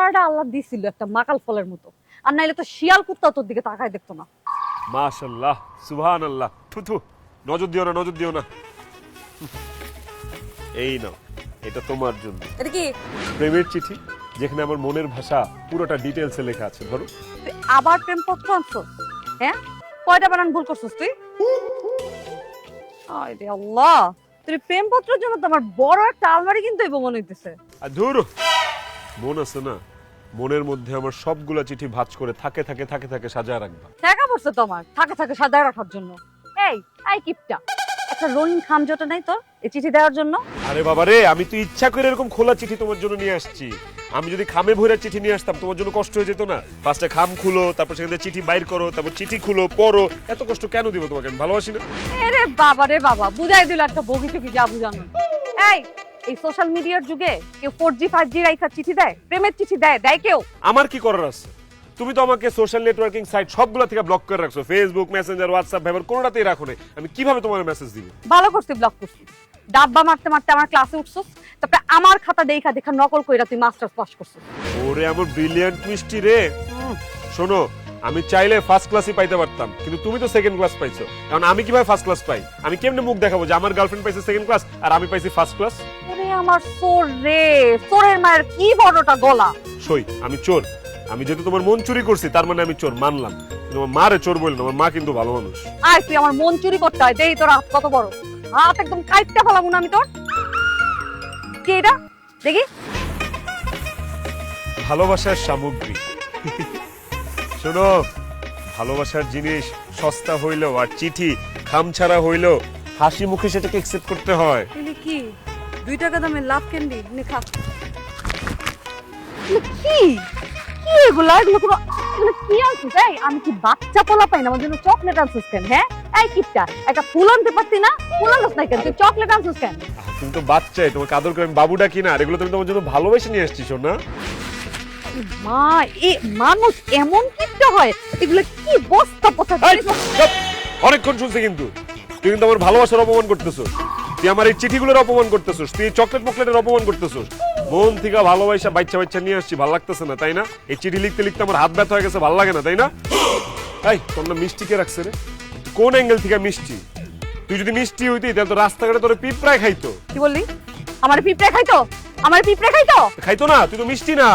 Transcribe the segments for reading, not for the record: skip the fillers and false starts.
চেহারাটা আল্লাহ দিছিল একটা মাকাল ফলের মতো, আর নাইলে তো শিয়াল কুত্তা তোর দিকে তাকায় দেখতো না। মাশাআল্লাহ, সুবহানাল্লাহ। থু, নজর দিও না, নজর দিও না। এই নাও, এটা তোমার জন্য। এটা কি? প্রেমের চিঠি, যেখানে আমার মনের ভাষা পুরোটা ডিটেইলসে লেখা আছে। ধরো। তুই আবার প্রেমপত্র আনছস? হ্যাঁ, কয়টা বানান ভুল করছস তুই? আরে আল্লাহ, তুই প্রেমপত্রের জন্য তো আমার বড় একটা আলমারি কিন্তু এই মনে হইতেছে। আর ধুর, মন আছে না, মনের মধ্যে আমার সবগুলা চিঠি ভাঁজ করে থাকে সাজায় রাখবা। টাকা পড়ছে তোমার থাকে সাজায় রাখার জন্য। এই কিপটা, একটা রঙিন খামজোটা নাই তোর এই চিঠি দেওয়ার জন্য? আরে বাবা রে, আমি তো ইচ্ছা করে এরকম খোলা চিঠি তোমার জন্য নিয়ে আসছি। আমি যদি খামে ভরে চিঠি নিয়ে আসতাম তোমার জন্য কষ্ট হয়ে যেত না? ফার্স্টে খাম খুলো, তারপর সেখান থেকে চিঠি বাইর করো, তারপর চিঠি খুলো, পড়ো। এত কষ্ট কেন দিব তোমাকে? আমি ভালোবাসি না? আরে বাবা রে বাবা, বুঝাই দিল একটা বগি টুকি যা বুঝানো। এই সোশ্যাল মিডিয়ার যুগে কেউ 4G 5G রাইখা চিঠি দেয়? প্রেমের চিঠি দেয় কেউ? আমার কি করার আছে? তুমি তো আমাকে সোশ্যাল নেটওয়ার্কিং সাইট সবগুলা থেকে ব্লক করে রাখছো। ফেসবুক, মেসেঞ্জার, হোয়াটসঅ্যাপ, ভাইবার কোনোটাতেই রাখো নাই। আমি কিভাবে তোমার মেসেজ দিব? ভালো করছিস, ব্লক করছিস। ডাব্বা মারতে আমার ক্লাসে উঠছস, তারপরে আমার খাতা দেখা নকল কইরা তুই মাস্টার্স পাস করছিস। ওরে আমার ব্রিলিয়ান্ট মিষ্টি রে। শোনো, আমি চাইলে ফার্স্ট ক্লাসই পাইতে পারতাম, কিন্তু তুমি তো সেকেন্ড ক্লাস পাইছো। কারণ আমি কিভাবে ফার্স্ট ক্লাস পাই? আমি কেমনে মুখ দেখাবো যে আমার গার্লফ্রেন্ড পাইছে সেকেন্ড ক্লাস আর আমি পাইছি ফার্স্ট ক্লাস? ওরে আমার সোর রে, সোরের মায়ের কি বড়টা গলা। সই, আমি চোর। আমি যেহেতু তোমার মন চুরি করছি তার মানে আমি চোর মানলাম, কিন্তু আমার মারে চোর বলল না। আমার মা কিন্তু ভালো মানুষ। আয়, তুই আমার মন চুরি করতে হয়, দেই তোর হাত কত বড়। হাত একদম কাইটটা ফেলাবো না আমি তোর। কি এটা দেখি? ভালোবাসার সামগ্রী। শোনো, ভালোবাসার জিনিস সস্তা হইলেও আর চিঠি খামছাড়া হইলেও হাসি মুখে সেটাকে অ্যাকসেপ্ট করতে হয়। এগুলি কি 2 টাকা দামের লাভ ক্যান্ডি নে খা। কি কি এগুলা? এগুলো কি আনছিস? আমি কি বাচ্চা পোলা পাই না আমার জন্য চকলেট আনছিস কেন? হ্যাঁ, এই কিপটা, একটা ফুল আনতে পারতি না? ফুল আনছিস না কেন? তুই চকলেট আনছিস কেন? তুমি তো বাচ্চাই, তোমাকে আদর করে আমি বাবু ডাকি না? আর এগুলো তুমি তোমার জন্য ভালোবেসে নিয়ে আসছি। শোনা মা, এ মানুষ এমন কিপটা হয়? এগুলো কি বস্তা পোতা। অনেকক্ষণ শুনছি, কিন্তু তুই কিন্তু আমার ভালোবাসার অপমান করতেছস। তুই আমার এই চিঠিগুলোর অপমান করতেছস, তুই চকলেট মকলেটের অপমান করতেছস। মন থেকে ভালোবাসা বাচ্চা নিয়ে আসছি, ভালো লাগতেছে না তাই না? এই চিঠি লিখতে লিখতে আমার হাত ব্যথা হয়ে গেছে, ভালো লাগে না তাই না? এই তোর না মিষ্টি কে রাখছে রে? কোন অ্যাঙ্গেল থেকে মিষ্টি? তুই যদি মিষ্টি হইতি তাহলে তো রাস্তাঘাটে তোর পিঁপড়ায় খাইতো। কি বললি? আমার পিঁপড়ে খাইতো? আমার পিঁপড়ে খাইতো? খাইতো না, তুই তো মিষ্টি না।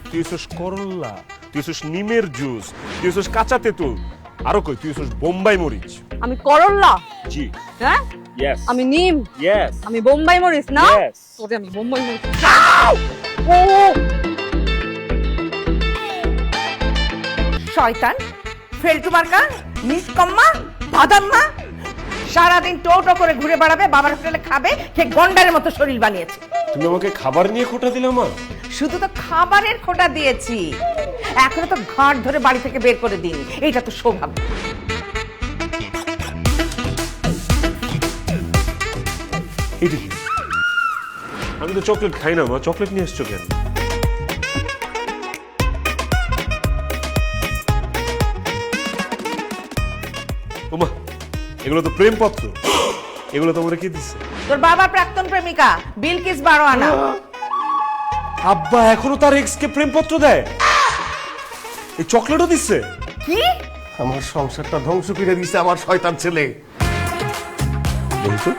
তুই হইছিস করল্লা, তুই হইছিস নিমের জুস, তুই হইছিস কাঁচা তেঁতুল, আরো কই তুই হইছিস বোম্বাই মরিচ। আমি করল্লা? জি। হ্যাঁ, ইয়েস। আমি নিম? ইয়েস। আমি বোম্বাই মরিচ না? Yes. তোরে আমি বোম্বাই মরিচ। ও শয়তান, ফেলটু মার্কা, নিষ্কম্মা, বাদাম্মা, সারাদিন টো করে ঘুরে বেড়াবে, বাবার হোটেলে খাবে, সে গন্ডারের মতো শরীর বানিয়েছে। তুমি আমাকে খাবার নিয়ে খোটা দিলে মা? শুধু তো খাবারের খোটা দিয়েছি, এখনো তো ঘাট ধরে বাড়ি থেকে বের করে দিন। এইটা তো সৌভাগ্য। এইটা কি? আমি তো চকলেট খাই না মা, চকলেট নিয়ে এসছো কেন? ওমা, এগুলো তো প্রেমপত্র। এগুলো তোমার কি দিচ্ছে? তোর বাবা প্রাক্তন প্রেমিকা বিলকিস 12 আনা। আব্বা এখনো তার এক্স কে প্রেমপত্র দেয়? এই চকলেটও দিচ্ছে? কি? আমার সংসারটা ধ্বংস করে দিছে আমার শয়তান ছেলে। বলতো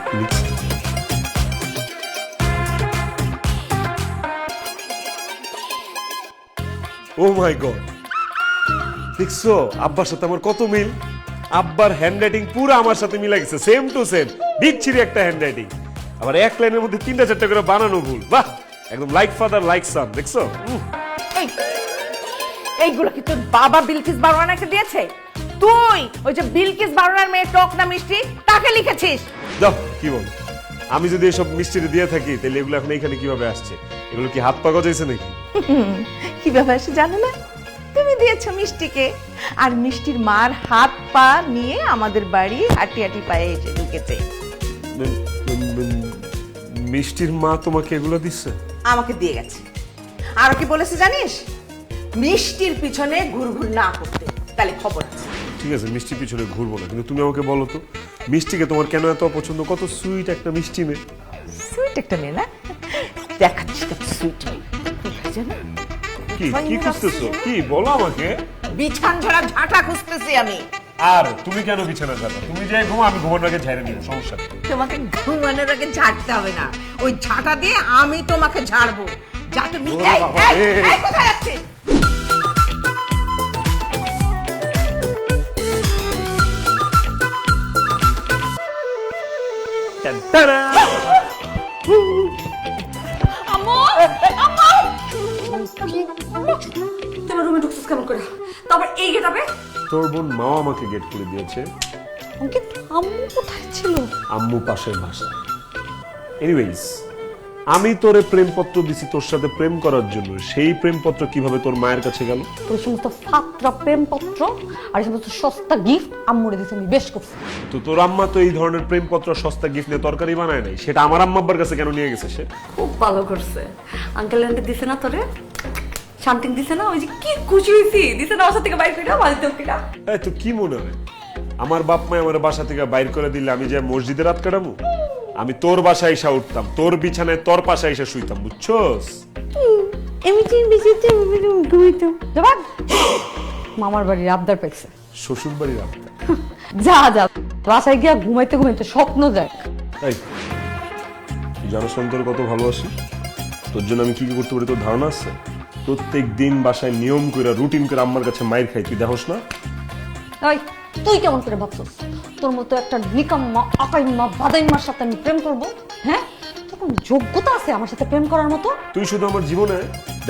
ও মাই গড, দেখছো আব্বার সাথে আমার কত মিল। আব্বার হ্যান্ডরাইটিং পুরো আমার সাথে মিলে গেছে, সেম টু সেম। বিচ্ছিরি একটা হ্যান্ডরাইটিং, আবার এক লাইনের মধ্যে 3টা 4টা করে বানানো ভুল। বাহ, একদম লাইক ফাদার লাইক সান। দেখছো? এইগুলো কি তোর বাবা বিলকিস 12 আনাকে দিয়েছে? তুই ওই যে বিলকিস 12 আনার মেয়ে টক না মিষ্টি, তাকে লিখেছিস? দাও, কি বল? আমি যদি এসব মিষ্টি দিয়ে থাকি তাহলে এগুলো এখন এখানে কিভাবে আসছে? এগুলো কি হাত পা গজাইছে নাকি? কিভাবে আসে জানো না? তুমি দিয়েছো মিষ্টিকে, আর মিষ্টির মার হাত পা নিয়ে আমাদের বাড়ি হাঁটি হাঁটি পায়ে এসে ঢুকেছে। মিষ্টির মা তোমাকে এগুলো দিচ্ছে? আমাকে দিয়ে গেছে। আর কি বলেছে জানিস? মিষ্টির পিছনে ঘুরঘুর না করতে, তাহলে খবর আছে। ঠিক আছে, মিষ্টির পিছনে ঘুরবো না, কিন্তু তুমি আমাকে বলো তো মিষ্টিকে তোমার কেন এত অপছন্দ? কত সুইট একটা মিষ্টি মেয়ে। সুইট একটা মেয়ে না? দেখাচ্ছি কত সুইট মেয়ে। কোথায় জানো? কি কি খুঁজতেছো? কি বলো আমাকে। বিছান ঝাড়া ঝাঁটা খুঁজতেছি আমি। আর তুমি কেন বিছানা ঝাড়ো? তুমি যে ঘুমো, আমি ঘুমানোর আগে ঝেড়ে নিব, সমস্যা নেই। তোমাকে ঘুমানোর আগে ঝাড়তে হবে না, ওই ঝাঁটা দিয়ে আমি তোমাকে ঝাড়বো। যা তুমি। এই, এই, এই, কোথায় যাচ্ছিস? আম্মু আম্মু তোমার রুমে ঢুকছিস কেমন করে? তারপর এই গেটাবে তোর বোন মাও আমাকে গেট খুলে দিয়েছে। অঙ্কিত আম্মু কোথায় ছিল? আম্মু পাশের বাসায়। এনিওয়েজ, আমি তোরে প্রেমপত্র দিছি তোর সাথে প্রেম করার জন্য। সেই প্রেমপত্র কিভাবে তোর মায়ের কাছে গেল? ওই সমস্ত ফাত্রা প্রেমপত্র আর এই সমস্ত সস্তা গিফট আম্মুরে দিতে আমি বেশ করছি। তো তোর আম্মা তো এই ধরনের প্রেমপত্র সস্তা গিফট নিয়ে তরকারি বানায় নাই, সেটা আমার আম্মা আব্বার কাছে কেন নিয়ে গেছে সে? খুব ভালো করছে। আঙ্কেল আন্টি দিছে না তোরে, শান্তি দিছে না, ওই যে কি খুশি হয়েছি দিছে না, বাসা থেকে বাইর করে বাড়িতে কিনা। এই তো কি মনে হয় আমার বাপ মা আমার বাসা থেকে বাইর করে দিলে আমি যে মসজিদে রাত কাটাবো? আমি তোর বাসায় এসে উঠতাম, তোর বিছানায় তোর পাশে এসে শুইতাম, বুঝছস? মামার বাড়ির আবদার পাইছে। শ্বশুর বাড়ির আবদার? যা যা বাসায় গিয়া ঘুমাইতে ঘুমাইতে স্বপ্ন দেখ। এই তুই জানোস না তোর কত ভালোবাসি? তোর জন্য আমি কি কি করতে পারি তোর ধারণা আছে? প্রত্যেক দিন বাসায় নিয়ম করে রুটিন করে আম্মার কাছে মাইর খাই, তুই দেখোস না? এই তুই কেমন করে ভাবছস তোর মতো একটা নিকাম্মা আকাইম্মা বাদাইম্মার সাথে আমি প্রেম করব? হ্যাঁ, তোর কোনো যোগ্যতা আছে আমার সাথে প্রেম করার মতো? তুই শুধু আমার জীবনে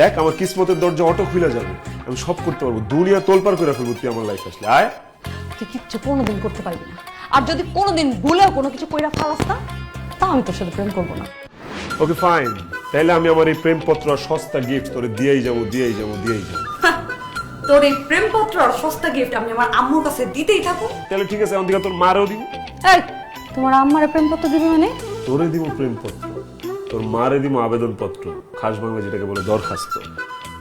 দেখ, আমার কিসমতের দরজা অটো খুলে যাবে, আমি সব করতে পারবো, দুনিয়া তোলপাড় করে ফেলবো তুই আমার লাইফ আসলে। আয়, তুই কিচ্ছু কোনোদিন করতে পারবি না। আর যদি কোনোদিন ভুলেও কোনো কিছু কইরা ফালাস না, তা আমি তোর সাথে প্রেম করবো না। ওকে ফাইন, তাহলে আমি আমার এই প্রেমপত্র আর সস্তা গিফট তোরে দিয়েই যাবো, দিয়েই যাবো, দিয়েই যাবো। তোর এই প্রেমপত্র আর সস্তা গিফট আমি আমার আম্মুর কাছে দিতেই থাকো। তাহলে ঠিক আছে, আমাদের তোর মারেও দিব। এই তোমার আম্মারে প্রেমপত্র দিবি মানে? তোরে দিব প্রেমপত্র, তোর মারে দিব আবেদনপত্র, খাস বাংলা যেটাকে বলে দরখাস্ত।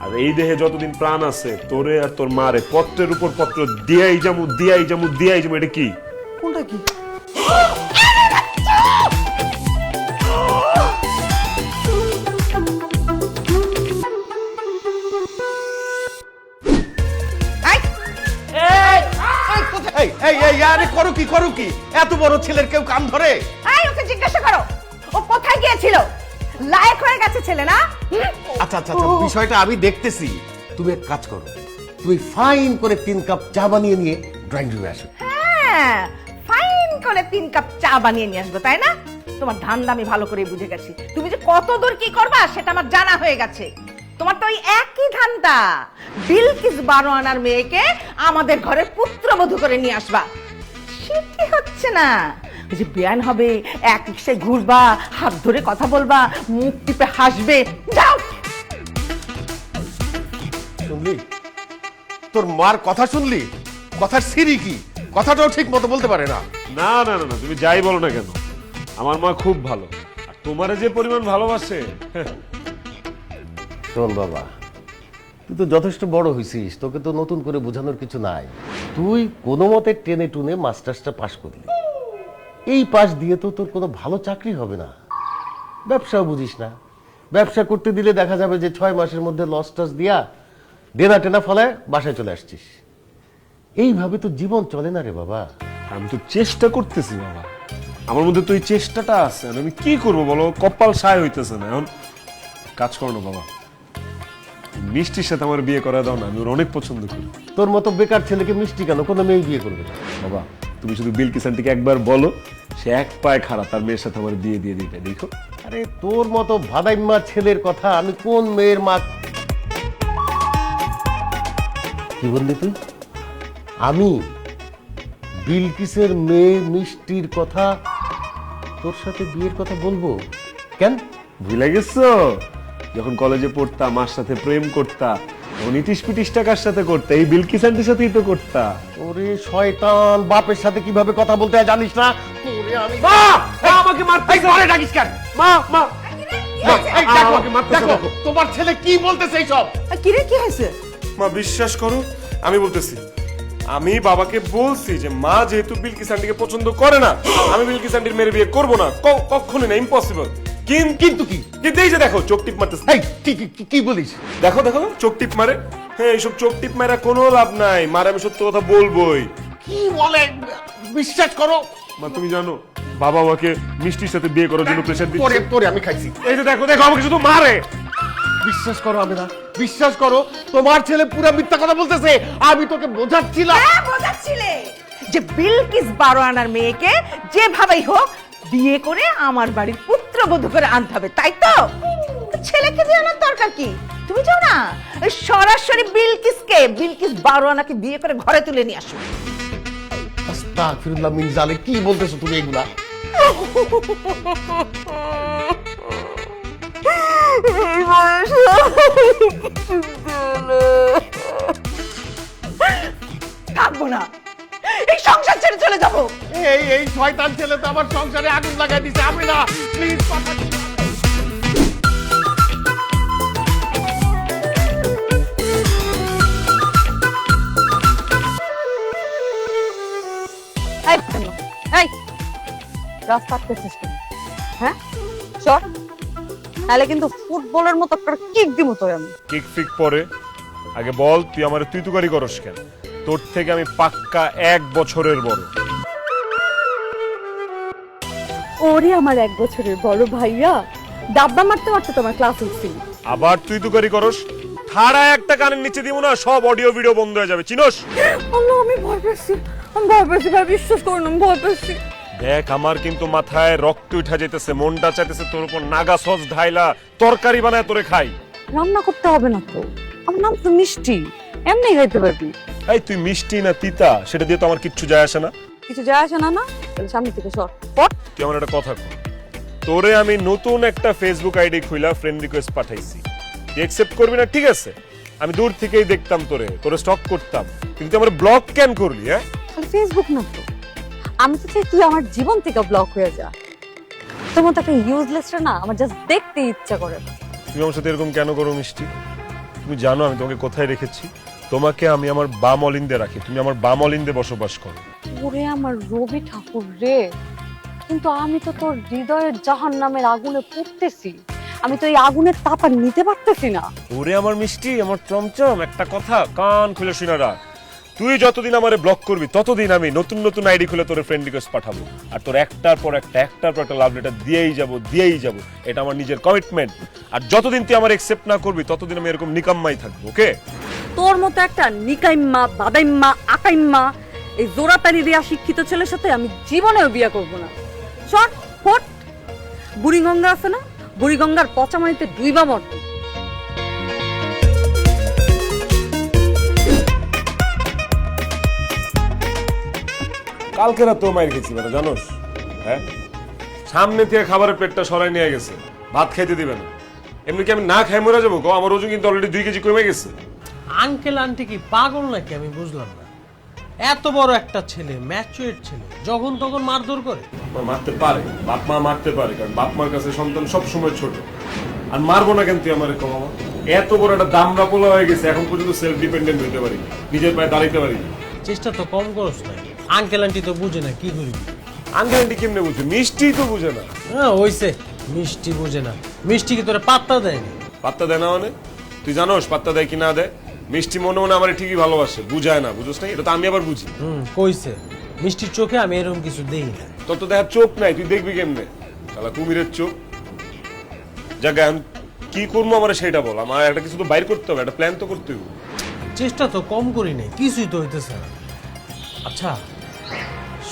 আর এই দেহে যতদিন প্রাণ আছে তোরে আর তোর মারে পত্রের উপর পত্র দিয়াই যাবো, দিয়াই যাবো, দিয়াই যাবো। এটা কি? কোনটা কি? এই এই এই আরে করো কি, করো কি? এত বড় ছেলের কেউ কান ধরে? এই, ওকে জিজ্ঞাসা করো ও কোথায় গিয়েছিল। লায়ক হয়ে গেছে ছেলে না? আচ্ছা আচ্ছা আচ্ছা, বিষয়টা আমি দেখতেছি। তুমি এক কাজ করো, তুমি ফাইন করে 3 কাপ চা বানিয়ে নিয়ে ড্রয়িং রুমে আসো। হ্যাঁ, ফাইন করে 3 কাপ চা বানিয়ে নিয়ে আসবে, তাই না? তোমার ধান্দা আমি ভালো করে বুঝে গেছি। তুমি যে কত দূর কি করবা সেটা আমার জানা হয়ে গেছে। তোমার তো ওই একই ধান্দা, বিলকিস 12 আনার মেয়েকে আমাদের ঘরে পুত্রবধূ করে নিয়ে আসবা। সেটি হচ্ছে না। ওই যে বেয়ান হবে, এক রিক্সায় ঘুরবা, হাত ধরে কথা বলবা, মুখ টিপে হাসবে। যাও। শুনলি তোর মার কথা? শুনলি কথার সিরি কি? কথাটাও ঠিক মতো বলতে পারে না। না না না না, তুমি যাই বলো না কেন, আমার মা খুব ভালো। আর তোমারে যে পরিমাণ ভালোবাসে, শোন বাবা, তুই তো যথেষ্ট বড় হয়েছিস, তোকে তো নতুন করে বোঝানোর কিছু নাই। তুই কোনো মতে টেনে টুনে মাস্টার্সটা পাশ করলি, এই পাশ দিয়ে তো তোর কোনো ভালো চাকরি হবে না। ব্যবসাও বুঝিস না, ব্যবসা করতে দিলে দেখা যাবে যে 6 মাসের মধ্যে লস টস দিয়া ডেনা টেনা ফলায় বাসায় চলে আসছিস। এইভাবে তো জীবন চলে না রে বাবা। আমি তো চেষ্টা করতেছি বাবা, আমার মধ্যে তো এই চেষ্টাটা আছে। আর আমি কি করবো বলো, কপাল সায় হইতেছে না। এখন কাজ করো না বাবা, মিষ্টির সাথে আমার বিয়ে করা দাও না, আমি ওর অনেক পছন্দ করি। তোর মতো বেকার ছেলেকে মিষ্টি কেন কোনো মেয়ে বিয়ে করবে না? বাবা তুমি শুধু বিলকিস আন্টিকে একবার বলো, সে এক পায়ে খারাপ, তার মেয়ের সাথে আমার বিয়ে দিয়ে দিতে। দেখো, আরে তোর মতো ভাদাইম্মা ছেলের কথা আমি কোন মেয়ের মা? কি বললি তুই? আমি বিলকিসের মেয়ে মিষ্টির কথা তোর সাথে বিয়ের কথা বলবো কেন? ভুলে গেছো যখন কলেজে পড়তা, মার সাথে প্রেম করতা, তখন ইটিস পিটিস টাকার সাথে করতা, এই বিলকিস আন্টির সাথেই তো করতা। ওরে শয়তান, বাপের সাথে কিভাবে কথা বলতে হয় জানিস না? ওরে আমি মা, মা আমাকে মারতে মারে ডাকিস কেন? মা মা এই দেখো, আমাকে মারতেছে দেখো দেখো। তোমার ছেলে কি বলতেছে এইসব। কিরে, কি হয়েছে? মা বিশ্বাস করো, আমি বলতেছি, আমি বাবাকে বলছি যে মা যেহেতু বিলকিস আন্টিকে পছন্দ করে না, আমি বিলকিস আন্টির মেয়ের বিয়ে করবো না, কখনোই না, ইম্পসিবল। কিন্তু কি? কিন্তু এই যে দেখো চোখ টিপ মারতেছে। এই কি বলিস? দেখো দেখো চোখ টিপ মারে। হ্যাঁ এইসব চোখ টিপ মারা কোনো লাভ নাই, মারে আমি সত্য কথা বলবোই। কি বলে? বিশ্বাস করো, মা তুমি জানো বাবা আমাকে মিষ্টির সাথে বিয়ে করার জন্য প্রেশার দিচ্ছে। তোরে আমি খাইছি। এই যে দেখো দেখো আমাকে শুধু মারে। বিশ্বাস করো আমিনা, বিশ্বাস করো, তোমার ছেলে পুরো মিথ্যা কথা বলতেছে। আমি তোকে বোঝাচ্ছিলাম। হ্যাঁ বোঝাচ্ছিলে যে বিলকিস 12 আনার মেয়েকে যেভাবেই হোক বিয়ে করে আমার বাড়ির পুত্রবধূ করে আনতে হবে, তাই তো? ছেলেকে দিয়ে আনার দরকার কি? তুমি যাও না ওই সরাসরি বিলকিস 12 আনাকে বিয়ে করে ঘরে তুলে নিয়ে আসো। আস্তাগফিরুল্লাহ মিন জালিক, কি বলতেছো তুমি এগুলা? থাকবো না, এই সংসার ছেড়ে চলে যাবো। এই শয়তান ছেলে তো আমার সংসারে আগুন লাগাই দিছে। আমিনা প্লিজ কথা। এই এই রাস্তা আটকেছিস কেন? হ্যাঁ সর, তাহলে কিন্তু ফুটবলের মতো একটা কিক দিব তোর আমি। কিক ফিক পরে আগে বল তুই আমার তুই তুকারি করস কেন? তোর থেকে আমি পাক্কা 1 বছরের বড়। ওরে আমার 1 বছরের বড় ভাইয়া, ডাব্বা মারতে মারতে তোমার ক্লাস উঠছি। আবার তুই তুকারি করস, ঠাড়া একটা কানের নিচে দিব না, সব অডিও ভিডিও বন্ধ হয়ে যাবে, চিনোস? আল্লাহ আমি ভয় পেয়েছি, আমি ভয় পেয়েছি ভাই, বিশ্বাস করুন আমি ভয় পেয়েছি। দেখ আমার কিন্তু মাথায় রক্ত উঠা যাইতেছে, মনটা চাইতেছে তোর উপর নাগা সস ঢাইলা তরকারি বানায় তোরে খাই। রান্না করতে হবে না তো, আমার নাম তো মিষ্টি, এমনি খাইতে পারবি। এই তুই মিষ্টি না তিতা সেটা দিয়ে তো আমার কিচ্ছু যায় আসে না। কিছু যায় আসে না? না তাহলে সামনে থেকে সর পট। তুই আমার একটা কথা কর, তোরে আমি নতুন একটা ফেসবুক আইডি খুইলা ফ্রেন্ড রিকোয়েস্ট পাঠাইছি, তুই অ্যাকসেপ্ট করবি না? ঠিক আছে আমি দূর থেকেই দেখতাম তোরে স্টক করতাম, কিন্তু তুই আমার ব্লক কেন করলি? হ্যাঁ খালি ফেসবুক না তো, আমি তো চাই তুই আমার জীবন থেকে ব্লক হয়ে যা। তোমার তাকে ইউজলেসটা না আমার জাস্ট দেখতে ইচ্ছা করে। তুমি আমার সাথে এরকম কেন করো মিষ্টি? তুমি জানো আমি তোমাকে কোথায় রেখেছি? তোমাকে আমি আমার বাম অলিন্দে রাখি, তুমি আমার বাম অলিন্দে বসবাস করো। ওরে আমার রবি ঠাকুর রে, কিন্তু আমি তো তোর হৃদয়ের জাহান্নামের আগুনে পুড়তেছি, আমি তো এই আগুনের তাপ আর নিতে পারতেছি না। ওরে আমার মিষ্টি, আমার চমচম, একটা কথা কান খুলে শুনে রাখ, তুই যতদিন আমারে ব্লক করবি ততদিন আমি নতুন নতুন আইডি খুলে তোর ফ্রেন্ড রিকোয়েস্ট পাঠাবো, আর তোর একটার পর একটা লাভ লেটার দিয়েই যাব, এটা আমার নিজের কমিটমেন্ট। আর যতদিন তুই আমার অ্যাকসেপ্ট না করবি ততদিন আমি এরকম নিকাম্মাই থাকবো, ওকে? তোর মতো একটা নিকাইম্মা বাদাইম্মা আকাইম্মা এই জোড়াতানি দেয়া শিক্ষিত ছেলের সাথে আমি জীবনেও বিয়ে করব না। শট ফট, বুড়িগঙ্গা আছে না, বুড়িগঙ্গার পচামানিতে ডুইবা মর। কালকে রাত তো মাইর খেয়েছি বেটা, জানোস? হ্যাঁ সামনে থেকে খাবারের পেটটা সরাই নিয়ে গেছে, ভাত খাইতে দিবে না। এমনি কি আমি না খাই মরে যাবো? আমার ওজন কিন্তু অলরেডি 2 কেজি কমে গেছে। আঙ্কেল আন্টি কি পাগল নাকি? আমি বুঝলাম না, এত বড় একটা ছেলে, ম্যাচুয়ার ছেলে, যখন তখন মারধর করে। মারতে পারে, বাপ মা মারতে পারে, কারণ বাপ মার কাছে সন্তান সব সময় ছোট। আর মারবো না কেন তুই আমার কম? এত বড় একটা দামড়া পোলা হয়ে গেছে, এখন পর্যন্ত সেলফ ডিপেন্ডেন্ট হইতে পারি, নিজের পায়ে দাঁড়াইতে পারি। চেষ্টা তো কম করস না। আঙ্কেল আন্টি তো বুঝে না, কি করবি? আঙ্কেল আন্টি কেমনে বুঝে? মিষ্টি তো বুঝে না। হ্যাঁ ওইসে মিষ্টি বুঝে না, মিষ্টি কি তোরা পাত্তা দেয়নি? পাত্তা দেয় না মানে? তুই জানোস পাত্তা দেয় কি না দেয়? মিষ্টি মনে মনে আমার ঠিকই ভালোবাসে, বুঝায় না, বুঝোস না? এটা তো আমি আবার বুঝি। কইছে মিষ্টির চোখে আমি এরকম কিছু দেই না। তোর তো দেখার চোখ নাই, তুই দেখবি কেমনে? শালা কুমিরের চোখ। যাক এখন কি করবো আমার সেটা বল, আমার একটা কিছু তো বাইর করতে হবে, একটা প্ল্যান তো করতে হবে। চেষ্টা তো কম করি নাই, কিছুই তো হইতেছে না। আচ্ছা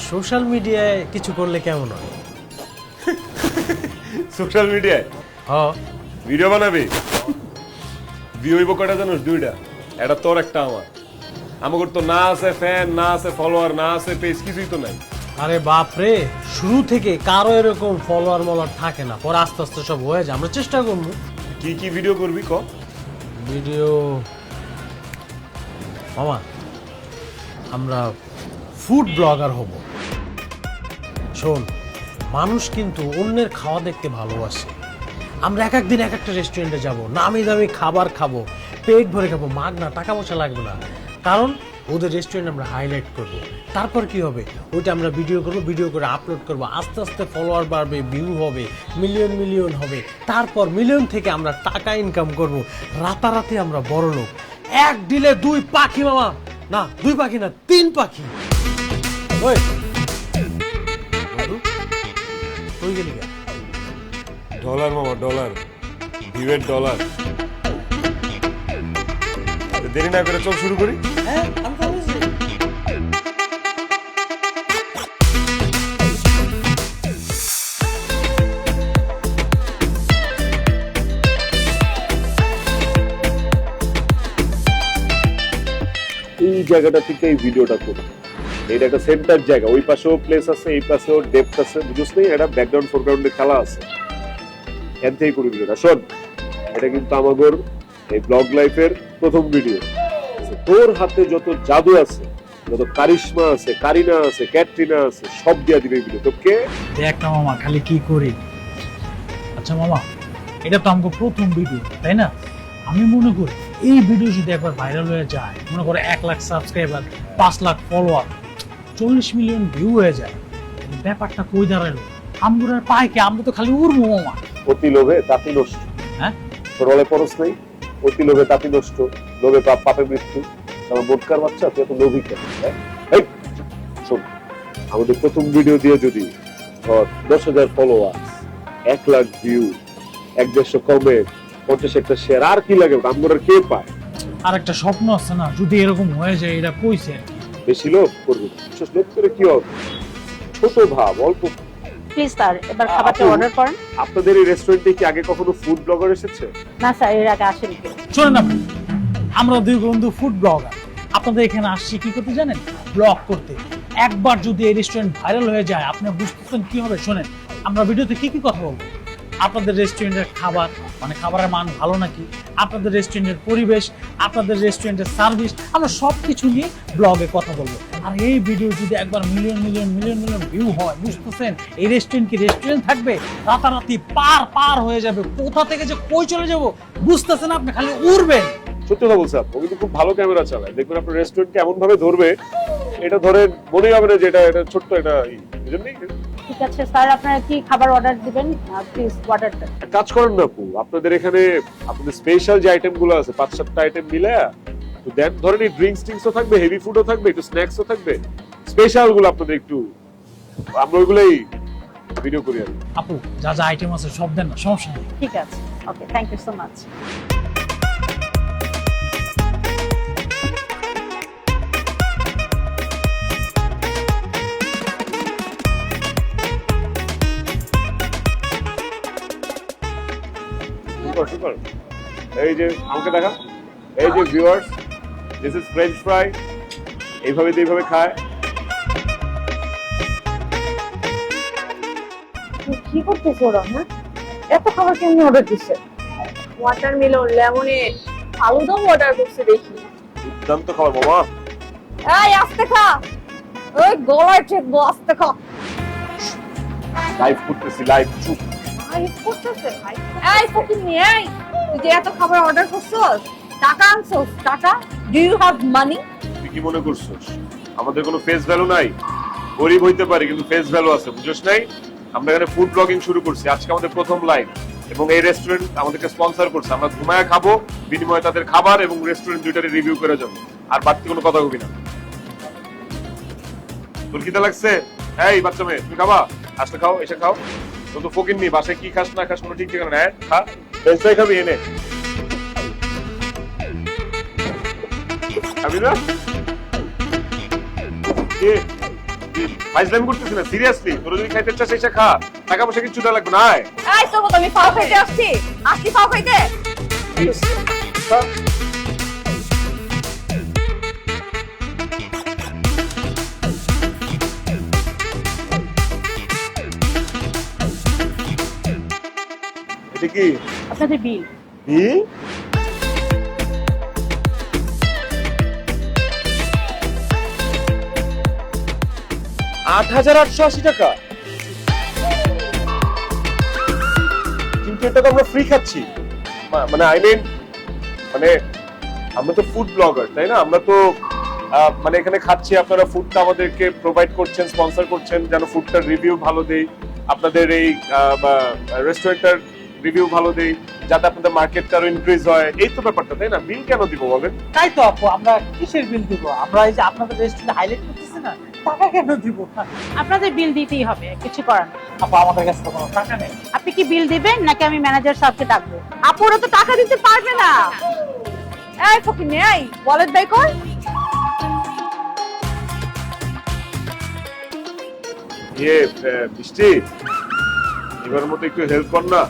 সোশ্যাল মিডিয়ায় কিছু করলে কেমন হয়? সোশ্যাল মিডিয়ায় হ্যাঁ ভিডিও বানাবি? ভিউ হইব কয়টা জানোস? 2টা, একটা তোর একটা আমার। আমাকে তো না আছে ফ্যান, না আছে ফলোয়ার, না আছে পেজ, কিছুই তো নাই। আরে বাপ রে, শুরু থেকে কারো এরকম ফলোয়ার মলার থাকে না, পরে আস্তে আস্তে সব হয়ে যায়। আমরা চেষ্টা করবো। কি কি ভিডিও করবি ক? ভিডিও মামা, আমরা ফুড ব্লগার হব। শোন, মানুষ কিন্তু অন্যের খাওয়া দেখতে ভালোবাসে। আমরা এক একদিন এক একটা রেস্টুরেন্টে যাব, নামি দামি খাবার খাবো, পেট ভরে খাবো, মাগনা, টাকা পয়সা লাগবে না। কারণ ওদের রেস্টুরেন্ট আমরা হাইলাইট করব। তারপর কি হবে, ওইটা আমরা ভিডিও করব, ভিডিও করে আপলোড করব, আস্তে আস্তে ফলোয়ার বাড়বে, ভিউ হবে, মিলিয়ন মিলিয়ন হবে, তারপর মিলিয়ন থেকে আমরা টাকা ইনকাম করব, রাতারাতি আমরা বড় লোক। এক ডিলে 2 পাখি মামা, না 2 পাখি না 3 পাখি। ওই বন্ধু, কই গেলি গা? ডলার মামা ডলার, ভিউয়ের ডলার। দেরি না করে চল শুরু করি। হ্যাঁ আমি তো বলছি। এই জায়গাটা থেকে এই ভিডিওটা করবো। এটা একটা সেন্টার জায়গা, ওই পাশেও প্লেস আছে, এই পাশেও ডেপথ আছে, বুঝছ না? এটা ব্যাকগ্রাউন্ড ফোরগ্রাউন্ডে খেলা আছে, এর থেকেই করি ভিডিওটা। শোন, এটা কিন্তু আমাদের এই ব্লগ লাইফের প্রথম ভিডিও। তোর হাতে যত জাদু আছে, যত কারিশমা আছে, কারিনা আছে, ক্যাটরিনা আছে, সব দিয়া দিবে এই ভিডিও তোকে। দেখ না মামা খালি কি করি। আচ্ছা মামা, এটা তো আমাকে প্রথম ভিডিও, তাই না? আমি মনে করি এই ভিডিও যদি একবার ভাইরাল হয়ে যায়, মনে করে 1 lakh subscriber, 5 lakh follower, 40 million view হয়ে যায়, ব্যাপারটা কই দাঁড়ালো? আমরা পাই কি? আমরা তো খালি উড়বো মামা। অতি লোভে তাতি নষ্ট। হ্যাঁ, ছোটবেলায় পরশ নাই, অতি লোভে তাতি নষ্ট, লোভে পাপ, পাপে মৃত্যু। আমার বোটকার বাচ্চা, তুই এত লোভী কেন? হ্যাঁ? এই, শোন, আমাদের প্রথম ভিডিও দিয়ে যদি 10,000 followers, 1 lakh view, 1-150 comment, 50-1 share, আর কি লাগে? আমরা কে পায়? আর একটা স্বপ্ন আছে না, যদি এরকম হয়ে যায়, এটা কইছে। বেশি লোভ করবে না। বিশেষ লোভ করে কি হবে? ছোট ভাব, অল্প। প্লিজ স্যার এবার খাবারটা আপু, অর্ডার করেন। আপনাদের এই রেস্টুরেন্টে কি আগে কখনো ফুড ব্লগার এসেছে? না স্যার এর আগে আসেনি কেউ। শোনেন আপনি, আমরা 2 বন্ধু ফুড ব্লগার, আপনাদের এখানে আসছি কি করতে জানেন? ব্লগ করতে। একবার যদি এই রেস্টুরেন্ট ভাইরাল হয়ে যায়, আপনি বুঝতেছেন কি হবে। শোনেন, আমরা ভিডিওতে কি কি কথা বলবো? আপনাদের রেস্টুরেন্টের খাবার, মানে খাবারের মান ভালো নাকি, আপনাদের রেস্টুরেন্টের পরিবেশ, আপনাদের রেস্টুরেন্টের সার্ভিস, আমরা সব কিছু নিয়ে ব্লগে কথা বলবো। আর এই ভিডিও যদি একবার million million million million view হয়, বুঝতেছেন এই রেস্টুরেন্ট কি রেস্টুরেন্ট থাকবে? রাতারাতি পার হয়ে যাবে, কোথা থেকে যে কই চলে যাব বুঝতেছেন, আপনি খালি উড়বেন। সত্যি কথা বলছে আপু, ও কিন্তু খুব ভালো ক্যামেরা চালায়। দেখবেন আপনার রেস্টুরেন্টকে এমন ভাবে ধরবে, এটা ধরে মনেই হবে না যে এটা ছোট্ট একটা বুঝলেন? ঠিক আছে স্যার, আপনারা কি খাবার অর্ডার দিবেন? প্লিজ অর্ডারটা। এক কাজ করেন না আপু, আপনাদের এখানে আপনাদের স্পেশাল যে আইটেম গুলো আছে 5-7টা আইটেম মিলে তো দেন, ধরেন এই ড্রিঙ্কস টিঙ্কসও থাকবে, হেভি ফুডও থাকবে, একটু স্ন্যাক্সও থাকবে, স্পেশাল গুলো আপনাদের একটু, আমরা ওইগুলোই ভিডিও করি আর কি। আপু যা যা আইটেম আছে সব দেন না, সমস্যা নেই। ঠিক আছে, okay, thank you so much. Super super. এই যে আমাকে দেখা, এই যে viewers, this is French fry, এইভাবে খায়। কি করতেছো ওরা? হ্যাঁ, এত খাবার কেমনি অর্ডার দিচ্ছে? ওয়াটারমেলন, লেমনেড, আলুদম অর্ডার করছে দেখি। দুর্দান্ত খাবার মামা। এই আস্তে খা, ওই গলায় ঠেকবো, আস্তে খা। লাইভ করতেছি, লাইভ। চুপ। আই করতেছে ভাই। এই ফকিনি, এই তুই যে এত খাবার অর্ডার করছস, টাকা আনছস? টাকা? Do you have money? তুই কি মনে করছিস আমাদের কোনো ফেস ভ্যালু নাই? গরিব হইতে পারি কিন্তু ফেস ভ্যালু আছে, বুঝছ নাই? আমরা এখানে ফুড ব্লগিং শুরু করছি, আজকে আমাদের প্রথম লাইভ, এবং এই রেস্টুরেন্ট আমাদেরকে স্পন্সর করছে। আমরা ঘুমায় খাবো, বিনিময়ে তাদের খাবার এবং রেস্টুরেন্ট দুইটারই রিভিউ করে যাবো। আর বাড়তি কোনো কথা কবি না। তোর খিদে লাগছে? এই বাচ্চা মেয়ে, তুমি খাবা? আসলে খাও, এসে খাও। তোর তো ফকির নি, বাসায় কি খাস না খাস কোনো ঠিক ঠিকানা নাই। খা, বেস্টাই খাবি, এনে খাবি না? কি ফাইজলামি করতেছিস না? সিরিয়াসলি, তোর যদি খাইতে চাস এসে খা, টাকা পয়সা কিছু দেওয়া লাগবে না। আয়। এই তো আমি পাও খাইতে আসছি, পাও খাইতে। খা। এটা কি? আপনাদের বিল। বিল? 8,880 টাকা? কিন্তু এটা তো আমরা ফ্রি খাচ্ছি। মানে আই মিন, মানে আমরা তো ফুড ব্লগার, তাই না? আমরা তো মানে এখানে খাচ্ছি, আপনারা ফুডটা আমাদেরকে প্রোভাইড করছেন, স্পন্সর করছেন, যেন ফুডটার রিভিউ ভালো দেই, আপনাদের এই রেস্টুরেন্টটার রিভিউ ভালো দেই, যাতে আপনাদের মার্কেটটা আরো ইনক্রিজ হয়। এই তো ব্যাপারটা, তাই না? বিল কেন দিব বলেন? তাই তো আপু, আমরা কিসের বিল দিব? আমরা এই যে আপনাদের রেস্টুরেন্টে হাইলাইট করতেছি না, টাকা কেন দিব? আপনাদের বিল দিতেই হবে, কিছু করার নেই। আপু আমাদের কাছে তো কোনো টাকা নেই। আপনি কি বিল দিবেন নাকি আমি ম্যানেজার সাহেবকে ডাকবো? আপুরা তো টাকা দিতে পারবে না। এই ফকিনি, এই ওয়ালেট বাই কর। বৃষ্টি, এবার মতো একটু হেল্প কর না।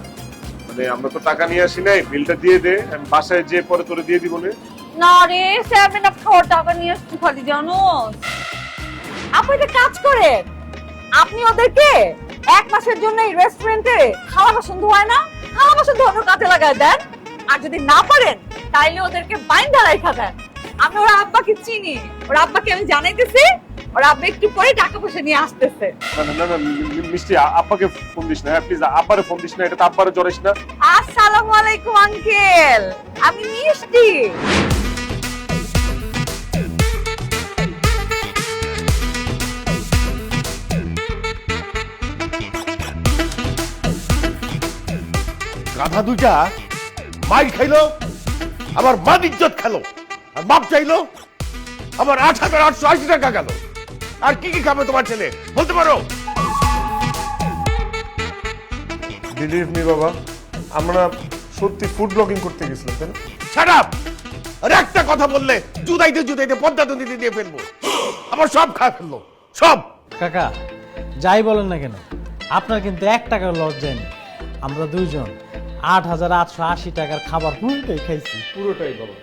মানে আমরা তো টাকা নিয়ে আসি নাই, বিলটা দিয়ে দে, আমি বাসায় যে পরে তোরে দিয়ে দিব না। না রে, 7 আপ খাওয়ার টাকা নিয়ে আসছি খালি, জানো? আপনি একটা কাজ করেন, আপনি ওদেরকে 1 মাসের জন্য এই রেস্টুরেন্টে খাওয়া বাসন ধোয় না, খাওয়া বাসন ধোয়ানোর কাজে লাগায় দেন। আর যদি না পারেন তাইলে ওদেরকে বাইন্দা রাইখা দেন। আমি ওর আব্বাকে চিনি, ওর আব্বাকে আমি জানাইতেছি, ওর আব্বা একটু পরে টাকা পয়সা নিয়ে আসতেছে। না না না, মিষ্টি আব্বাকে ফোন দিস না, প্লিজ আব্বারে ফোন দিস না, এটা তো আব্বারে জড়াইস না। আসসালামু আলাইকুম আঙ্কেল, আমি মিষ্টি। গাধা দুইটা মাইর খাইলো, আমার মান ইজ্জত খেলো, আর বাপ চাইলো আমার 8,880 টাকা গেল। আর কি কি খাবে তোমার ছেলে বলতে পারো? বিলিভ মি বাবা, আমরা সত্যি ফুড ব্লগিং করতে গেছিলাম, তাই না? Shut up! আর একটা কথা বললে জুদাইতে জুদাইতে পদ্মাদন্দিতে দিয়ে ফেলবো। আমার সব খায় ফেললো, সব। কাকা যাই বলেন না কেন, আপনার কিন্তু 1 টাকার লস যায়নি। আমরা দুইজন 8,880 টাকার খাবার পুরোটাই খাইছি, পুরোটাই বলো।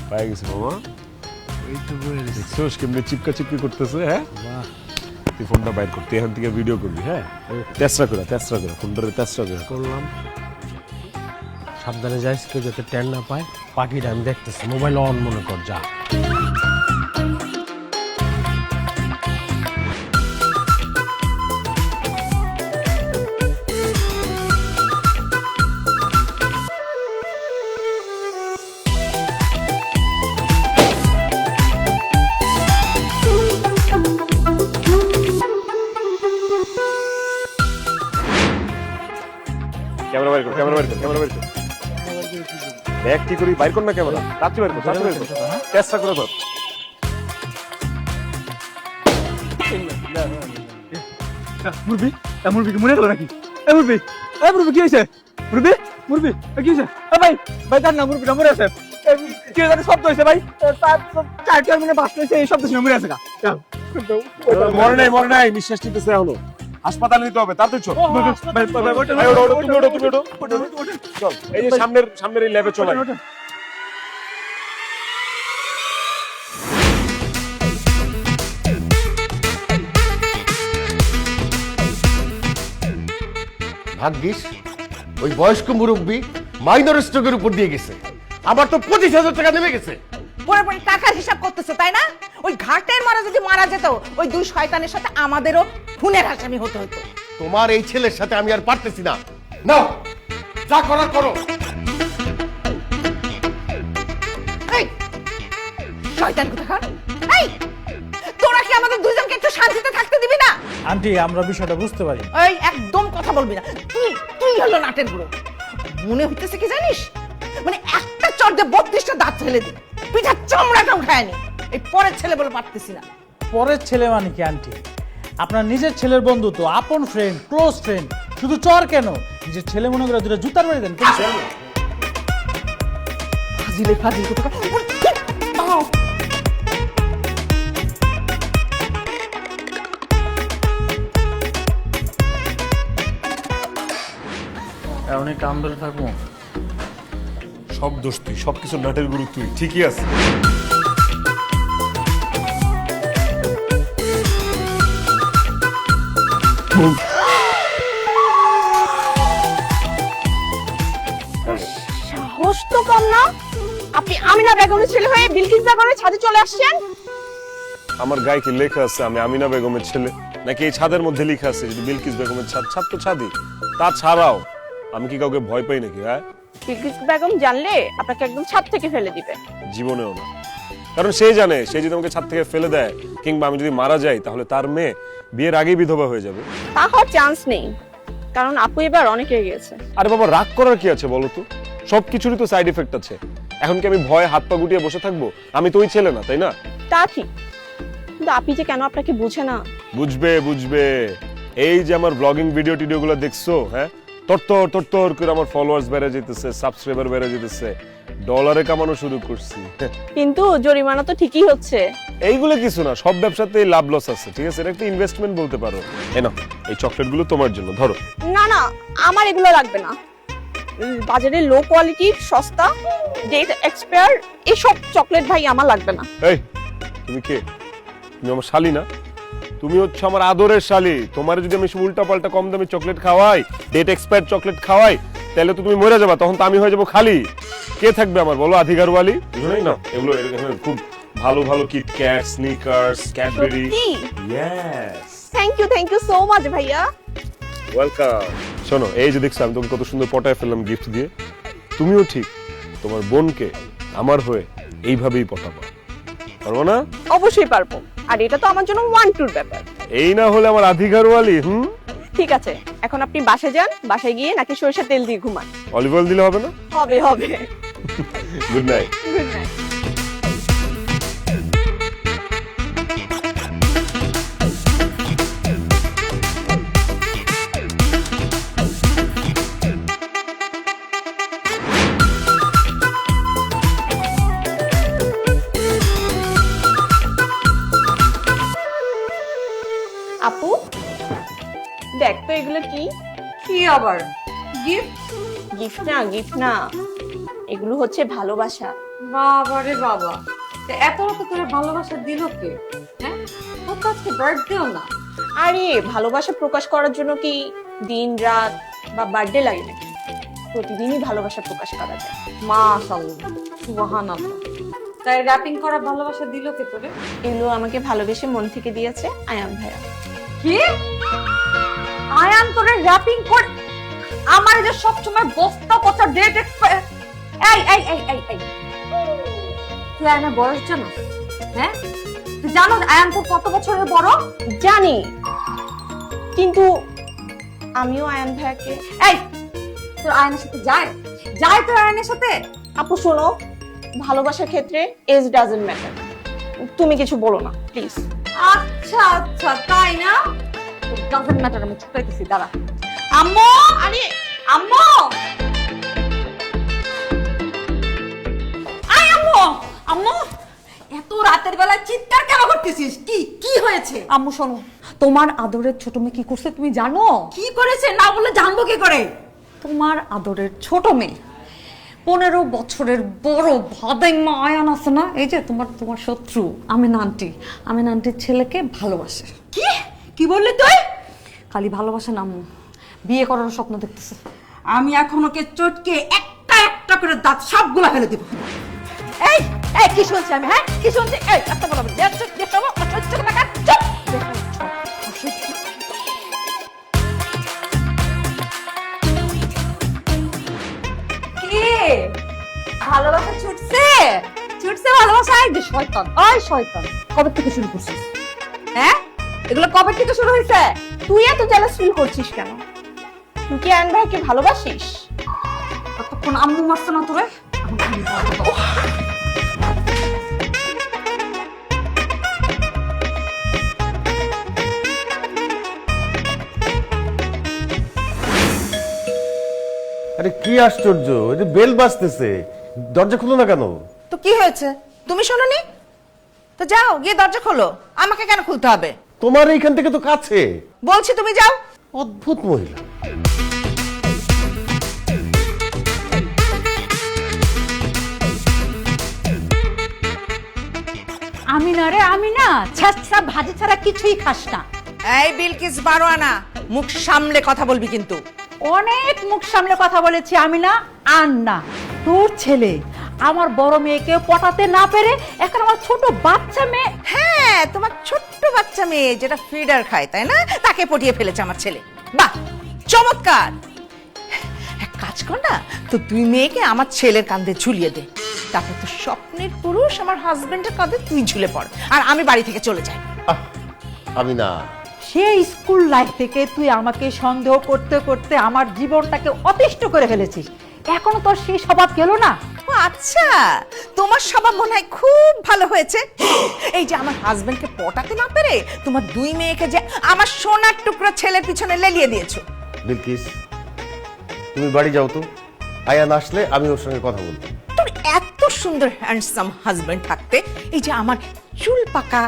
পাই গেছে মামা। এই তো বলে দেখছোস কেমনে চিপকা চিপকি করতেছে? হ্যাঁ, তুই ফোনটা বাইর কর, তুই এখান থেকে ভিডিও করবি। হ্যাঁ, তেসরা করে ফোনটারে তেসরা করে করলাম। সাবধানে যাইস, কেউ যাতে টের না পায়। পাখিটা আমি দেখতেছি, মোবাইল অন মনে কর, যা। ক্যামেরা বাইর কর, ক্যামেরা বাইর কর, ক্যামেরা বাইর কর। দেখ কি করি, বাইর কর না ক্যামেরা। তাড়াতাড়ি বাইর কর, তাড়াতাড়ি বাইর কর। চেষ্টা করে ধর। মুরবি, মুরবি কি মনে গেল নাকি? মুরবি, মুরবি কি হয়েছে? মুরবি, মুরবি কি হয়েছে? ভাই, ভাই তার না মুরবিটা মরে আছে। কি জানি শব্দ হয়েছে ভাই, তার 4 মিনিট বাস হয়েছে, এই শব্দ শুনে মরে আছে। মরে নাই, নিঃশ্বাস নিতেছে এখনো। হাসপাতালে নিতে হবে, তাড়াতাড়ি চল। তুমি ওঠো। চল, এই যে সামনের এই ল্যাবে চল। ভাগ্যিস ওই বয়স্ক মুরব্বী মাইনর স্ট্রোকের উপর দিয়ে গেছে, আমার তো 25,000 টাকা নেমে গেছে। পরে পরে টাকার হিসাব করতেছে, তাই না? ওই ঘাটের মারা যদি মারা যেত, ওই 2 শয়তানের সাথে আমাদেরও খুনের আসামি হতে হতো। তোমার এই ছেলের সাথে আমি আর পারতেছি না। নাও, যা করার করো। এই শয়তান কোথাকার! এই তোরা কি আমাদের দুইজনকে একটু শান্তিতে থাকতে দিবি না? আন্টি, আমরা বিষয়টা বুঝতে পারি। এই একদম কথা বলবি না। তুই হলো নাটের গুঁড়ো। মনে হইতেছে কি জানিস, মানে একটা চর দিয়ে 32টা দাঁত ফেলে দি, পিঠার চামড়াটা উঠায় নি। এই পরের ছেলে বলে পারতেছি না। পরের ছেলে মানে কি আন্টি? আপনার নিজের ছেলের বন্ধু তো, আপন ফ্রেন্ড, ক্লোজ ফ্রেন্ড। শুধু চর কেন, নিজের ছেলে মনে করে 2টা জুতার বাড়ি দেন। ফাজিল কোথাকার! অনেক কাম ধরে থাকবো। সব দোষ তুই, সবকিছু নাটের গুরু তুই। ঠিকই আছে। সাহস তো কম না, আপনি আমিনা বেগমের ছেলে হয়ে বিলকিস বেগমের ছাদে চলে আসছেন? আমার গায়ে কি লেখা আছে আমি আমিনা বেগমের ছেলে, নাকি এই ছাদের মধ্যে লেখা আছে যদি বিলকিস বেগমের ছাদ? ছাদ তো ছাদই। তাছাড়াও আমি কি কাউকে ভয় পাই নাকি? হ্যাঁ, বিলকিস বেগম জানলে আপনাকে একদম ছাদ থেকে ফেলে দিবে। জীবনেও না। কারণ সে জানে সে যদি আমাকে ছাদ থেকে ফেলে দেয় কিংবা আমি যদি মারা যাই তাহলে তার মেয়ে বিয়ের আগেই বিধবা হয়ে যাবে। তা হওয়ার চান্স নেই, কারণ আপু এবার অনেক এগিয়ে গেছে। আরে বাবা, রাগ করার কি আছে বলো তো? সবকিছুরই তো সাইড এফেক্ট আছে। এখন কি আমি ভয়ে হাত পা গুটিয়ে বসে থাকবো? আমি তো ওই ছেলে না, তাই না? তা ঠিক, কিন্তু আপনি যে কেন আপনাকে বুঝে না। বুঝবে বুঝবে। এই যে আমার ব্লগিং ভিডিও টিডিও গুলো দেখছো, হ্যাঁ, তর করে আমার ফলোয়ার্স বেড়ে যেতেছে, সাবস্ক্রাইবার বেড়ে যেতেছে, ডলারে কামানো শুরু করছি। কিন্তু জরিমানা তো ঠিকই হচ্ছে। এইগুলো কিছু না, সব ব্যবসাতেই লাভ লস আছে, ঠিক আছে? এটা একটা ইনভেস্টমেন্ট বলতে পারো। এই নাও, এই চকলেট গুলো তোমার জন্য, ধরো। না না, আমার এগুলো লাগবে না। বাজারে লো কোয়ালিটির সস্তা ডেট এক্সপায়ার এসব চকলেট ভাই আমার লাগবে না। এই, তুমি কে? তুমি আমার শালি না? তুমি হচ্ছে আমার আদরের শালি। তোমার যদি আমি উল্টা পাল্টা কম দামি চকলেট খাওয়াই, ডেট এক্সপায়ার চকলেট খাওয়াই, তাহলে তো তুমি মরে যাবা, তখন তো আমি হয়ে যাবো খালি। কে থাকবে আমার, বলো? অধিকারওয়ালি না এগুলো। এখানে খুব ভালো ভালো KitKat, Snickers, Cadbury. Yes, thank you so much ভাইয়া। ওয়েলকাম। শোনো, এই যে দেখছো আমি তোমাকে কত সুন্দর পটায় ফেললাম গিফট দিয়ে। তুমিও ঠিক তোমার বোনকে আমার হয়ে এইভাবেই পটাবা, পারবো না? অবশ্যই পারবো, আর এটা তো আমার জন্য 1-2 ব্যাপার। এই না হলে আমার অধিকারওয়ালি। ঠিক আছে, এখন আপনি বাসায় যান, বাসায় গিয়ে নাকি সরিষার তেল দিয়ে ঘুমান। অলিভ অয়েল দিলে হবে না? হবে হবে। Good night. Good night. আপু দেখ তো এগুলো কি? কি আবার গিফট? গিফট না, এগুলো হচ্ছে ভালোবাসা। বাবা রে বাবা, এত রাত করে ভালোবাসা দিল কে? হ্যাঁ, তোর তো আজকে বার্থডেও না। আরে ভালোবাসা প্রকাশ করার জন্য কি দিন রাত বা বার্থডে লাগে নাকি? প্রতিদিনই ভালোবাসা প্রকাশ করা যায়। মাশাআল্লাহ, সুবহানাল্লাহ। তাই র‍্যাপিং করা ভালোবাসা দিল কে তোরে? এগুলো আমাকে ভালোবেসে মন থেকে দিয়েছে আয়ান ভাইয়া। কি? আয়ান তোরে র‍্যাপিং কর? আমার যে সব সময় বস্তা পচা ডেট এক্সপায়ার। এই তুই আয়ানের বয়স জানো? হ্যাঁ, তুই জানো আয়ান তোর কত বছরের বড়? জানি, কিন্তু আমিও আয়ান ভাইয়াকে। এই, তোর আয়ানের সাথে যায় তোর আয়ানের সাথে? আপু শোনো, ভালোবাসার ক্ষেত্রে এজ ডাজন্ট ম্যাটার। তুমি কিছু বলো না প্লিজ। আচ্ছা তাই না? ডাজন্ট ম্যাটার, আমি ছুটাইতেছি, দাঁড়া। আম্মু, আরে আম্মু, আয় আম্মু। আম্মু, এত রাতের বেলা চিৎকার কেন করতেছিস? কি হয়েছে? আম্মু শোনো, তোমার আদরের ছোট মেয়ে কি করছে তুমি জানো? কি করেছে না বলে জানবো কি করে? তোমার আদরের ছোট মেয়ে 15 বছরের বড় ভাদাইমা আয়ান আছে না, এই যে তোমার শত্রু আমিনা আন্টির ছেলেকে ভালোবাসে। কি বললি তুই? খালি ভালোবাসে না আম্মু, বিয়ে করার স্বপ্ন দেখতেছে। আমি এখন ওকে চটকে একটা করে দাঁত সবগুলা ফেলে দিব। এই কি শুনছি আমি? হ্যাঁ, কি শুনছি? এই এত বড় ভালোবাসা ছুটছে ভালোবাসা। এই যে শয়তান, কবে থেকে শুরু করছিস? হ্যাঁ, এগুলো কবে থেকে শুরু হয়েছে? তুই এত জেলাস ফিল করছিস কেন? তুই কি আয়ান ভাইকে ভালোবাসিস? ততক্ষণ আম্মু মারছে না তোরে? আরে কি আশ্চর্য, এই যে বেল বাজতেছে, দরজা খুলো না কেন? তো কি হয়েছে, তুমি শোনোনি? তো যাও গিয়ে দরজা খোলো। আমাকে কেন খুলতে হবে? তোমার এইখান থেকে তো কাছে। বলছি তুমি যাও। অদ্ভুত মহিলা। আমিনা ছাড়া ভাজি ছাড়া কিছুই খাস না। এই বিলকিস বারোয়ানা, মুখ সামলে কথা বলবি কিন্তু। অনেক মুখ সামলে কথা বলেছি আমিনা। আর না, তোর ছেলে আমার বড় মেয়েকে পটাতে না পেরে এখন আমার ছোট বাচ্চা মেয়ে। হ্যাঁ, তোমার ছোট্ট বাচ্চা মেয়ে যেটা ফিডার খায়, তাই না, তাকে পটিয়ে ফেলেছে আমার ছেলে। বাহ, চমৎকার। এক কাজ কর না, তো তুই মেয়েকে আমার ছেলের কাঁধে ঝুলিয়ে দে, তারপর তো স্বপ্নের পুরুষ আমার হাজবেন্ডের কাঁধে তুই ঝুলে পড়, আর আমি বাড়ি থেকে চলে যাই। আমি না, সেই স্কুল লাইফ থেকে তুই আমাকে সন্দেহ করতে করতে আমার জীবনটাকে অতিষ্ঠ করে ফেলেছিস। এখনো তোর সেই স্বভাব গেল না? ও আচ্ছা, তোমার স্বভাব মনে হয় খুব ভালো হয়েছে। এই যে আমার হাজবেন্ডকে পটাতে না পেরে তোমার দুই মেয়েকে যে আমার সোনার টুকরো ছেলের পিছনে লেলিয়ে দিয়েছো। বিলকিস, তুমি বাড়ি যাও তো, আয়ান আসলে আমি ওর সঙ্গে কথা বলবো। তোর এত সুন্দর হ্যান্ডসাম হাজবেন্ড থাকতে এই যে আমার চুল পাকা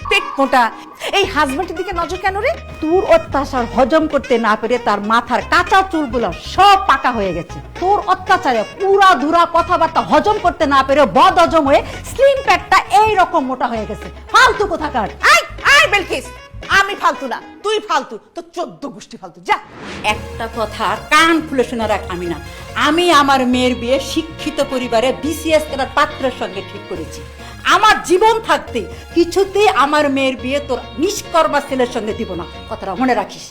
পেট মোটা এই হাজবেন্ডের দিকে নজর কেন রে? তোর অত্যাচার হজম করতে না পেরে তার মাথার কাঁচা চুলগুলো সব পাকা হয়ে গেছে। তোর অত্যাচারে পুরা ধুরা কথাবার্তা হজম করতে না পেরে বদ হজম হয়ে স্লিম প্যাকটা এইরকম মোটা হয়ে গেছে। ফালতু কোথাকার। আই আই বিলকিস, আমি ফালতু না, তুই ফালতু, তো 14 গোষ্ঠী ফালতু। যা। একটা কথা কান খুলে শুনে রাখ, আমি আমার মেয়ের বিয়ে শিক্ষিত পরিবারে বিসিএস করার পাত্রের সঙ্গে ঠিক করেছি। আমার জীবন থাকতে কিছুতেই আমার মেয়ের বিয়ে তোর নিষ্কর্মা ছেলের সঙ্গে দিব না, কথাটা মনে রাখিস।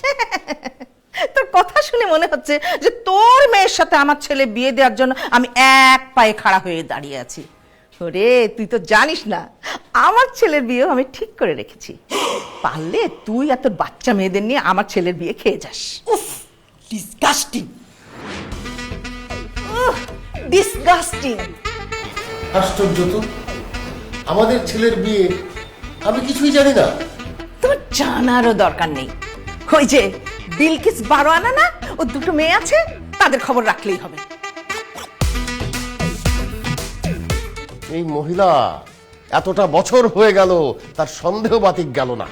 তোর কথা শুনে মনে হচ্ছে যে তোর মেয়ের সাথে আমার ছেলে বিয়ে দেওয়ার জন্য আমি এক পায়ে খাড়া হয়ে দাঁড়িয়ে আছি। ওরে, তুই তো জানিস না আমার ছেলের বিয়ে আমি ঠিক করে রেখেছি। পারলে তুই আর তোর বাচ্চা মেয়েদের নিয়ে আমার ছেলের বিয়ে খেয়ে যাস। উফ, ডিসগাস্টিং। ডিসগাস্টিং। আশ্চর্য তো, আমাদের ছেলের বিয়ে আমি কিছুই জানি না। তোমার জানারও দরকার নেই। ওই যে বিলকিস 12 আনা না, ও দুটো মেয়ে আছে, তাদের খবর রাখলেই হবে। এই মহিলা এতটা বছর হয়ে গেল, তার সন্দেহ বাতিক গেল না।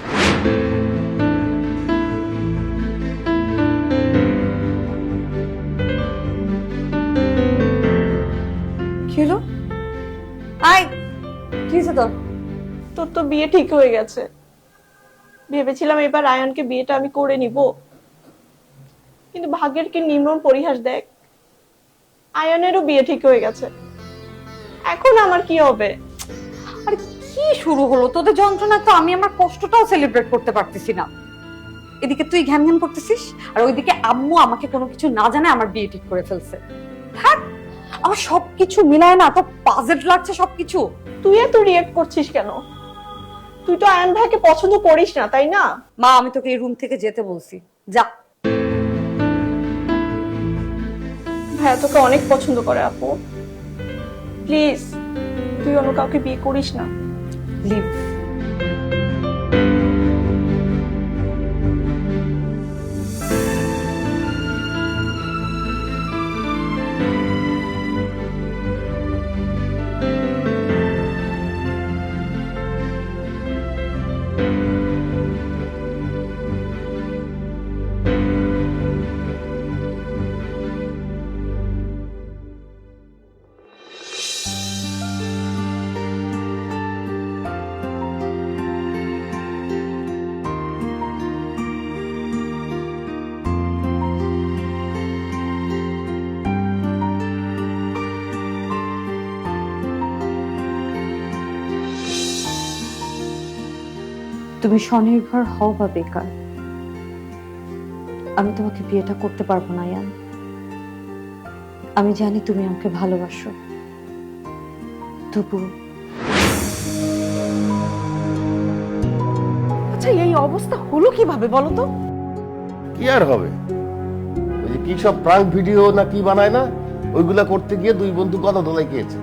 কি হলো? আয়, কি হয়েছে তোর? তোর তো বিয়ে ঠিক হয়ে গেছে। ভেবেছিলাম এবার আয়নকে বিয়েটা আমি করে নিব, কিন্তু ভাগ্যের কি নির্মম পরিহাস দেখ, আয়নেরও বিয়ে ঠিক হয়ে গেছে। এখন আমার কি হবে? আরে কি শুরু হলো তোদের যন্ত্রণা? তো আমি আমার কষ্টটাও সেলিব্রেট করতে পারতেছি না। এদিকে তুই ঘ্যান ঘ্যান করতেছিস, আর ওইদিকে আম্মু আমাকে কোনো কিছু না জানে আমার বিয়ে ঠিক করে ফেলছে। হ্যাঁ, আমার সবকিছু মিলায় না তো পাজেল লাগছে সবকিছু। তুই এত রিয়েক্ট করছিস কেন? তুই তো আয়ন ভাইকে পছন্দ করিস না, তাই না? মা, আমি তোকে এই রুম থেকে যেতে বলছি, যা। ভাইয়া তোকে অনেক পছন্দ করে আপু, প্লিজ তুই অন্য কাউকে বিয়ে করিস না। লিভ। তুমি স্বনির্ভর হও বা বেকার, আমি তোমাকে বিয়েটা করতে পারবো না ইয়ান। আমি জানি তুমি আমাকে ভালোবাসো, তবু। আচ্ছা, এই অবস্থা হলো কিভাবে বলো তো? কি আর হবে, ওই যে কি সব প্রাঙ্ক ভিডিও না কি বানায় না, ওইগুলা করতে গিয়ে দুই বন্ধু গলা ধোলাই খেয়েছে।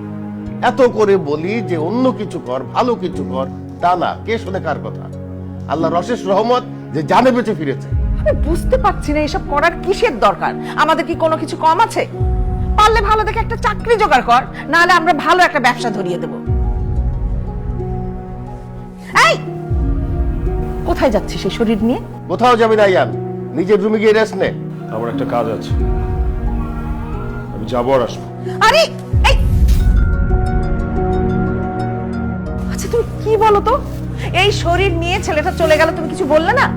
এত করে বলি যে অন্য কিছু কর, ভালো কিছু কর, তা না, কে শোনে কার কথা? আল্লাহর অশেষ রহমত যে জানে বেঁচে ফিরেছে। আমি বুঝতে পারছি না এসব করার কিসের দরকার। আমাদের কি কোনো কিছু কম আছে? পারলে ভালো দেখে একটা চাকরি জোগাড় কর, নাহলে আমরা ভালো একটা ব্যবসা ধরিয়ে দেব। এই, কোথায় যাচ্ছিস এই শরীর নিয়ে? কোথাও যাবি না ইয়ান, নিজের রুমে গিয়ে রেস্ট নে। আমার একটা কাজ আছে, আমি যাবো আর আসবো। আরে এই, আচ্ছা তুমি কি বলো তো, এই শরীর নিয়ে ছেলেটা চলে গেল, তুমি কিছু বললে না?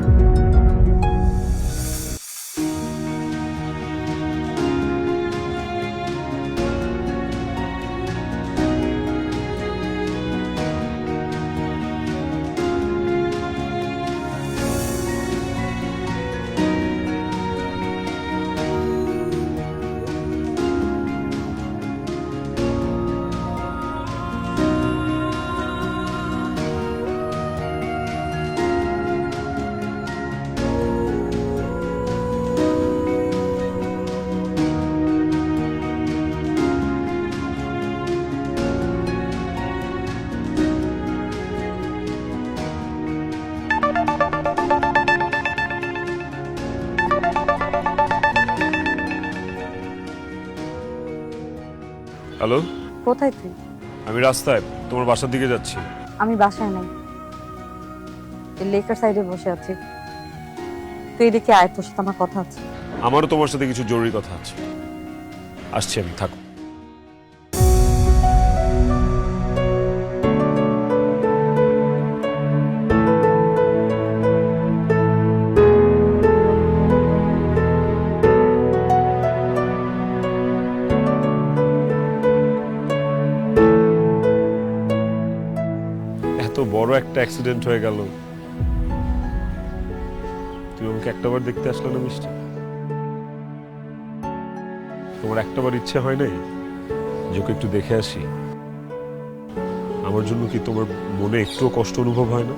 হ্যালো, কোথায় তুই? আমি রাস্তায় তোমার বাসার দিকে যাচ্ছি। আমি বাসায় নাই, লেকের সাইডে বসে আছি। তুই এদিকে আয়, তোর সাথে আমার কথা আছে। আমারও তোমার সাথে কিছু জরুরি কথা আছে, আসছি আমি, থাকো। এত বড় একটা অ্যাক্সিডেন্ট হয়ে গেল, তুমি আমাকে একটাবার দেখতে আসলে না মিষ্টি? তোমার একটাবার ইচ্ছে হয় নাই যে ওকে একটু দেখে আসি? আমার জন্য কি তোমার মনে একটুও কষ্ট অনুভব হয় না?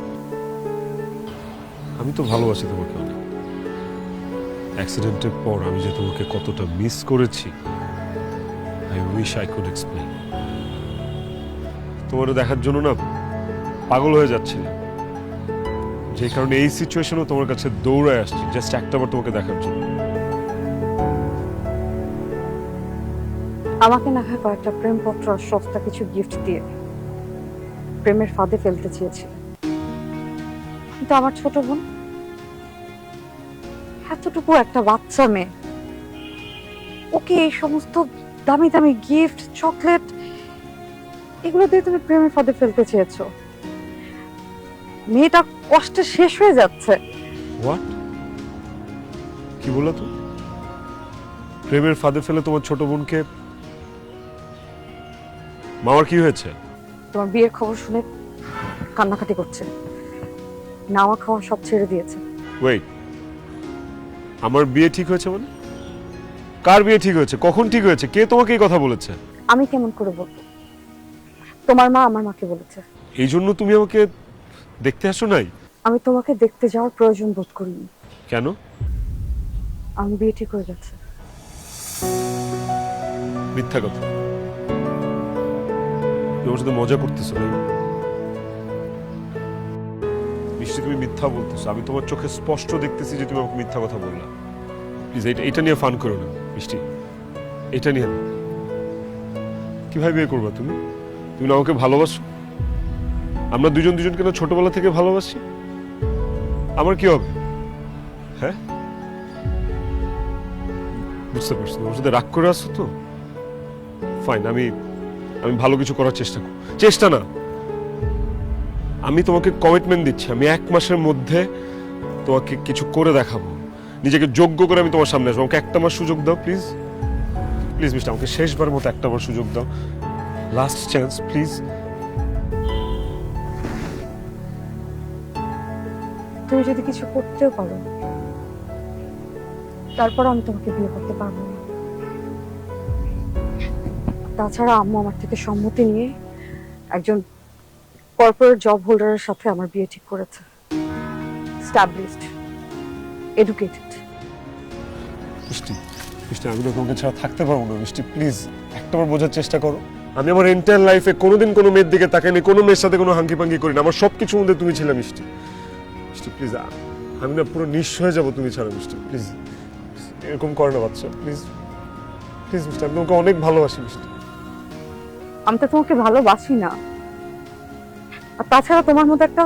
আমি তো ভালোবাসি তোমাকে অনেক। অ্যাক্সিডেন্টের পর আমি যে তোমাকে কতটা মিস করেছি, I wish I could explain. তোমার দেখার জন্য না পাগল হয়ে যাচ্ছিল, যে কারণে এই সিচুয়েশনও তোমার কাছে দৌড়ায় আসছি জাস্ট একটাবার তোমাকে দেখার জন্য। আমাকে না হয় কয়েকটা প্রেমপত্র আর সস্তা কিছু গিফট দিয়ে প্রেমের ফাঁদে ফেলতে চেয়েছিল, কিন্তু আমার ছোট বোন এতটুকু একটা বাচ্চা মেয়ে, ওকে এই সমস্ত দামি দামি গিফট, চকলেট, এগুলো দিয়ে তুমি প্রেমের ফাঁদে ফেলতে চেয়েছো। মেয়েটা কষ্টে শেষ হয়ে যাচ্ছে। হোয়াট? কি বললো তো? প্রেমের ফাঁদে ফেলে তোমার ছোট বোনকে? মামার কি হয়েছে? তোমার বিয়ের খবর শুনে কান্নাকাটি করছে, নাওয়া খাওয়া সব ছেড়ে দিয়েছে। ওয়েট, আমার বিয়ে ঠিক হয়েছে মানে? কার বিয়ে ঠিক হয়েছে? কখন ঠিক হয়েছে? কে তোমাকে এই কথা বলেছে? আমি কেমন করে বলবো? তোমার মা আমার মাকে বলেছে। এই জন্য তুমি আমাকে দেখতে আসো নাই? আমি তোমাকে দেখতে যাওয়ার প্রয়োজন বোধ করিনি। কেন? আমি বিয়ে ঠিক হয়ে গেছে। মিথ্যা কথা, তুমি আমার সাথে মজা করতেছো তাই? নিশ্চয়ই তুমি মিথ্যা বলতেছো। আমি তোমার চোখে স্পষ্ট দেখতেছি যে তুমি আমাকে মিথ্যা কথা বললা। প্লিজ এটা নিয়ে ফান করো না মিষ্টি, এটা নিয়ে না। কিভাবে বিয়ে করবা তুমি? তুমি না আমাকে ভালোবাসো? আমরা দুজন দুজনকে না ছোটবেলা থেকে ভালোবাসি। আমার কি হবে? হ্যাঁ, বুঝতে পারছি। আমার সাথে রাগ করে আসছো তো? ফাইন, আমি ভালো কিছু করার চেষ্টা না, আমি তোমাকে কমিটমেন্ট দিচ্ছি। আমি 1 মাসের মধ্যে তোমাকে কিছু করে দেখাবো, নিজেকে যোগ্য করে আমি তোমার সামনে আসবো। আমাকে একটা মাস সুযোগ দাও প্লিজ। প্লিজ মিস্টার, আমাকে শেষবার মতো একটা বার সুযোগ দাও, লাস্ট চান্স প্লিজ। তুমি যদি কিছু করতেও পারো, তারপর আমি তোমাকে বিয়ে করতে পারবো না। তাছাড়া আম্মু আমার থেকে সম্মতি নিয়ে একজন কর্পোরেট জব হোল্ডারের সাথে আমার বিয়ে ঠিক করেছে। Established, educated. মিষ্টি, মিষ্টি, আমি না তোমাকে ছাড়া থাকতে পারবো না মিষ্টি। প্লিজ একটাবার বোঝার চেষ্টা করো। আমি আমার এন্টায়ার লাইফে কোনোদিন কোনো মেয়ের দিকে তাকাইনি, কোনো মেয়ের সাথে কোনো হাঙ্কি পাঙ্কি করি না। আমার সবকিছুর মধ্যে তুমি ছিলে মিষ্টি। মিষ্টি প্লিজ, আমি না পুরো নিঃস্ব হয়ে যাবো তুমি ছাড়া মিষ্টি। প্লিজ এরকম করে না বাচ্চা, প্লিজ প্লিজ মিষ্টি, আমি তোমাকে অনেক ভালোবাসি মিষ্টি। আমি তো তোমাকে ভালোবাসি না। আর তাছাড়া তোমার মতো একটা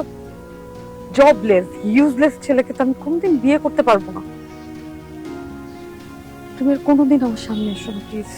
জবলেস, ইউজলেস ছেলেকে তো আমি কোনোদিন বিয়ে করতে পারবো না। তুমি আর কোনোদিন আমার সামনে এসো না প্লিজ।